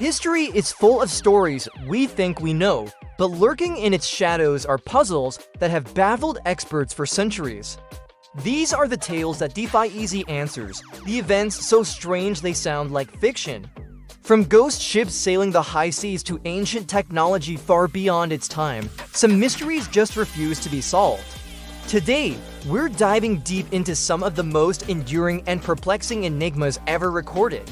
History is full of stories we think we know, but lurking in its shadows are puzzles that have baffled experts for centuries. These are the tales that defy easy answers, the events so strange they sound like fiction. From ghost ships sailing the high seas to ancient technology far beyond its time, some mysteries just refuse to be solved. Today, we're diving deep into some of the most enduring and perplexing enigmas ever recorded.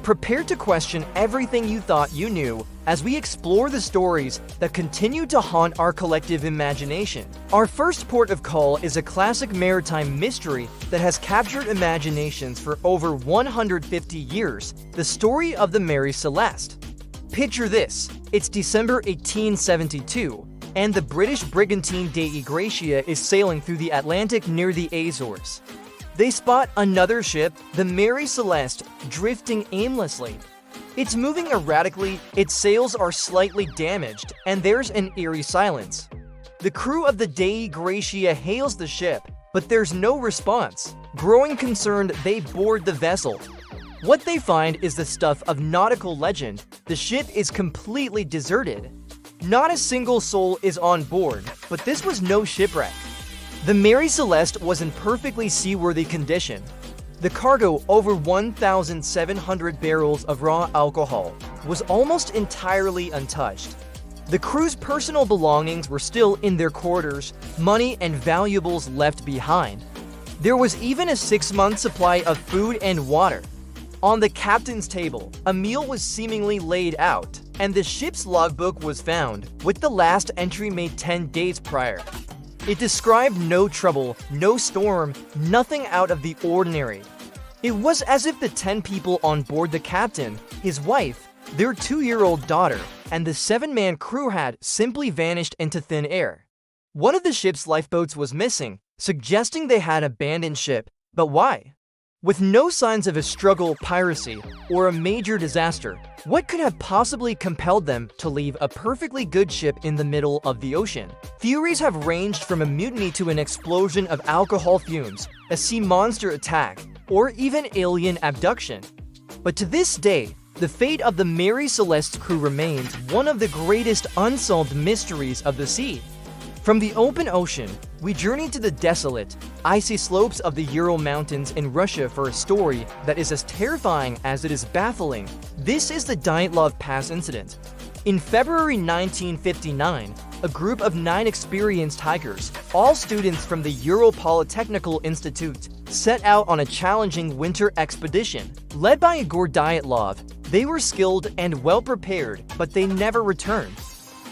Prepare to question everything you thought you knew as we explore the stories that continue to haunt our collective imagination. Our first port of call is a classic maritime mystery that has captured imaginations for over 150 years, the story of the Mary Celeste. Picture this, it's December 1872, and the British brigantine Dei Gratia is sailing through the Atlantic near the Azores. They spot another ship, the Mary Celeste, drifting aimlessly. It's moving erratically, its sails are slightly damaged, and there's an eerie silence. The crew of the Dei Gratia hails the ship, but there's no response. Growing concerned, they board the vessel. What they find is the stuff of nautical legend. The ship is completely deserted. Not a single soul is on board, but this was no shipwreck. The Mary Celeste was in perfectly seaworthy condition. The cargo, over 1,700 barrels of raw alcohol, was almost entirely untouched. The crew's personal belongings were still in their quarters, money and valuables left behind. There was even a 6-month supply of food and water. On the captain's table, a meal was seemingly laid out, and the ship's logbook was found, with the last entry made 10 days prior. It described no trouble, no storm, nothing out of the ordinary. It was as if the 10 people on board the captain, his wife, their 2-year-old daughter, and the 7-man crew had simply vanished into thin air. One of the ship's lifeboats was missing, suggesting they had abandoned ship, but why? With no signs of a struggle, piracy, or a major disaster, what could have possibly compelled them to leave a perfectly good ship in the middle of the ocean? Theories have ranged from a mutiny to an explosion of alcohol fumes, a sea monster attack, or even alien abduction. But to this day, the fate of the Mary Celeste's crew remains one of the greatest unsolved mysteries of the sea. From the open ocean, we journey to the desolate, icy slopes of the Ural Mountains in Russia for a story that is as terrifying as it is baffling. This is the Dyatlov Pass incident. In February 1959, a group of 9 experienced hikers, all students from the Ural Polytechnical Institute, set out on a challenging winter expedition. Led by Igor Dyatlov, they were skilled and well prepared, but they never returned.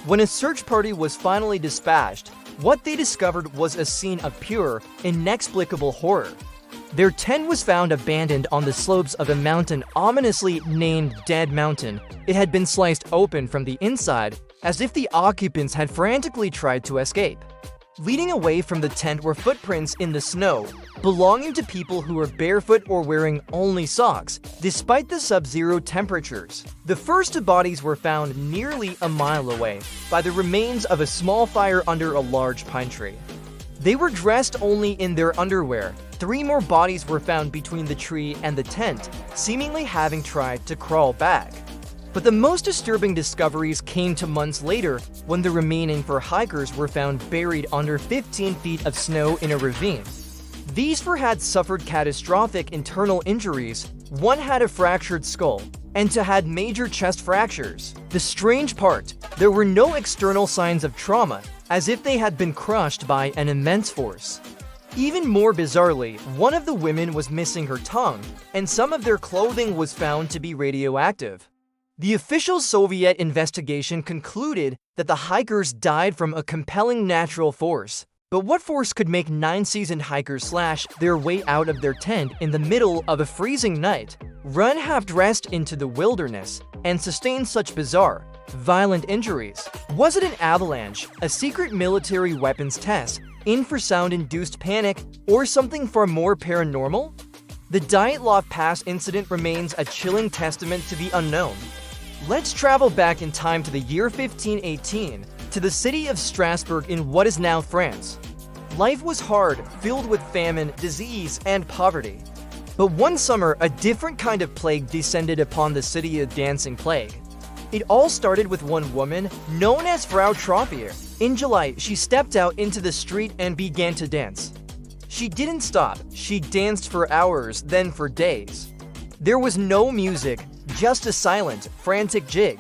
When a search party was finally dispatched, what they discovered was a scene of pure, inexplicable horror. Their tent was found abandoned on the slopes of a mountain ominously named Dead Mountain. It had been sliced open from the inside, as if the occupants had frantically tried to escape. Leading away from the tent were footprints in the snow, belonging to people who were barefoot or wearing only socks, despite the sub-zero temperatures. The first 2 bodies were found nearly a mile away, by the remains of a small fire under a large pine tree. They were dressed only in their underwear. 3 more bodies were found between the tree and the tent, seemingly having tried to crawl back. But the most disturbing discoveries came to months later when the remaining 4 hikers were found buried under 15 feet of snow in a ravine. These 4 had suffered catastrophic internal injuries, 1 had a fractured skull, and 2 had major chest fractures. The strange part, there were no external signs of trauma, as if they had been crushed by an immense force. Even more bizarrely, one of the women was missing her tongue, and some of their clothing was found to be radioactive. The official Soviet investigation concluded that the hikers died from a compelling natural force. But what force could make 9 seasoned hikers slash their way out of their tent in the middle of a freezing night, run half-dressed into the wilderness, and sustain such bizarre, violent injuries? Was it an avalanche, a secret military weapons test, infrasound-induced panic, or something far more paranormal? The Dyatlov Pass incident remains a chilling testament to the unknown. Let's travel back in time to the year 1518, to the city of Strasbourg in what is now France. Life was hard, filled with famine, disease, and poverty. But one summer, a different kind of plague descended upon the city, a dancing plague. It all started with one woman, known as Frau Troffier. In July, she stepped out into the street and began to dance. She didn't stop. She danced for hours, then for days. There was no music, just a silent, frantic jig.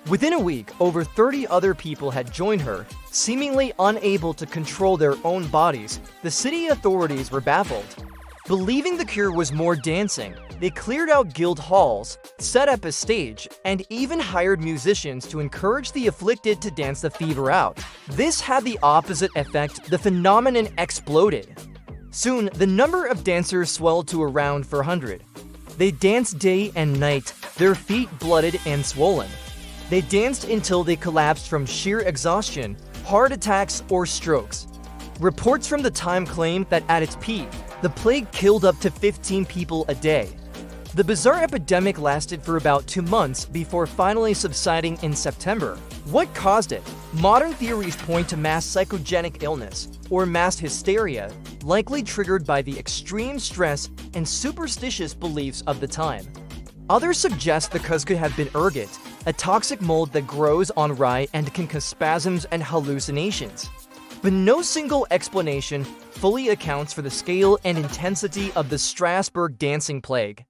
Within a week, over 30 other people had joined her. Seemingly unable to control their own bodies, the city authorities were baffled. Believing the cure was more dancing, they cleared out guild halls, set up a stage, and even hired musicians to encourage the afflicted to dance the fever out. This had the opposite effect. The phenomenon exploded. Soon, the number of dancers swelled to around 400. They danced day and night, their feet blooded and swollen. They danced until they collapsed from sheer exhaustion, heart attacks, or strokes. Reports from the time claim that at its peak, the plague killed up to 15 people a day. The bizarre epidemic lasted for about 2 months before finally subsiding in September. What caused it? Modern theories point to mass psychogenic illness, or mass hysteria, likely triggered by the extreme stress and superstitious beliefs of the time. Others suggest the cause could have been ergot, a toxic mold that grows on rye and can cause spasms and hallucinations. But no single explanation fully accounts for the scale and intensity of the Strasbourg dancing plague.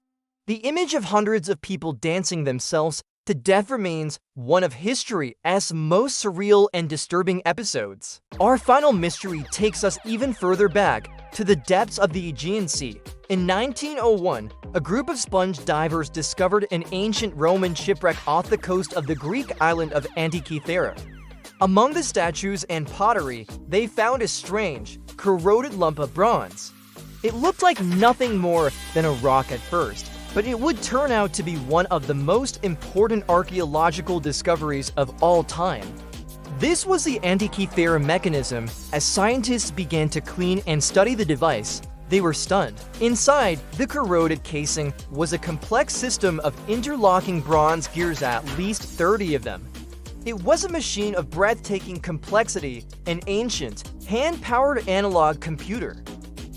The image of hundreds of people dancing themselves to death remains one of history's most surreal and disturbing episodes. Our final mystery takes us even further back to the depths of the Aegean Sea. In 1901, a group of sponge divers discovered an ancient Roman shipwreck off the coast of the Greek island of Antikythera. Among the statues and pottery, they found a strange, corroded lump of bronze. It looked like nothing more than a rock at first, but it would turn out to be one of the most important archaeological discoveries of all time. This was the Antikythera mechanism. As scientists began to clean and study the device, they were stunned. Inside, the corroded casing was a complex system of interlocking bronze gears, at least 30 of them. It was a machine of breathtaking complexity, an ancient, hand-powered analog computer.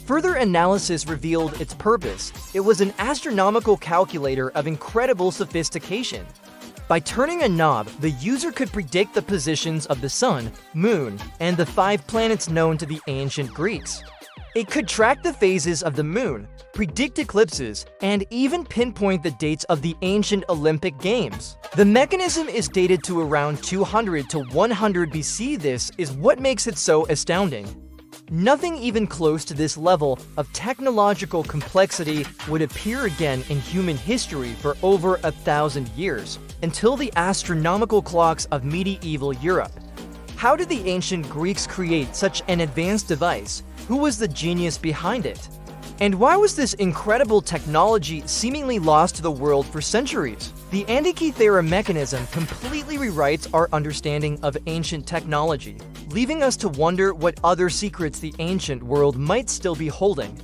Further analysis revealed its purpose. It was an astronomical calculator of incredible sophistication. By turning a knob, the user could predict the positions of the sun, moon, and the 5 planets known to the ancient Greeks. It could track the phases of the moon, predict eclipses, and even pinpoint the dates of the ancient Olympic Games. The mechanism is dated to around 200 to 100 BC. This is what makes it so astounding. Nothing even close to this level of technological complexity would appear again in human history for over 1,000 years, until the astronomical clocks of medieval Europe. How did the ancient Greeks create such an advanced device? Who was the genius behind it? And why was this incredible technology seemingly lost to the world for centuries? The Antikythera mechanism completely rewrites our understanding of ancient technology, leaving us to wonder what other secrets the ancient world might still be holding.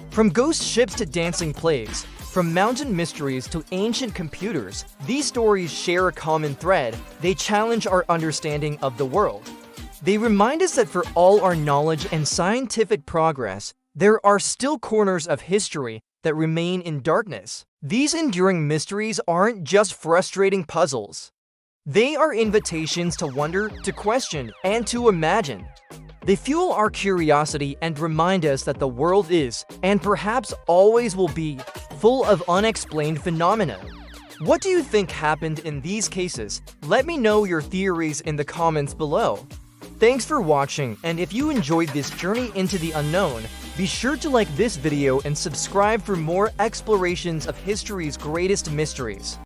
From ghost ships to dancing plagues, from mountain mysteries to ancient computers, these stories share a common thread. They challenge our understanding of the world. They remind us that for all our knowledge and scientific progress, there are still corners of history that remain in darkness. These enduring mysteries aren't just frustrating puzzles. They are invitations to wonder, to question, and to imagine. They fuel our curiosity and remind us that the world is, and perhaps always will be, full of unexplained phenomena. What do you think happened in these cases? Let me know your theories in the comments below. Thanks for watching, and if you enjoyed this journey into the unknown, be sure to like this video and subscribe for more explorations of history's greatest mysteries.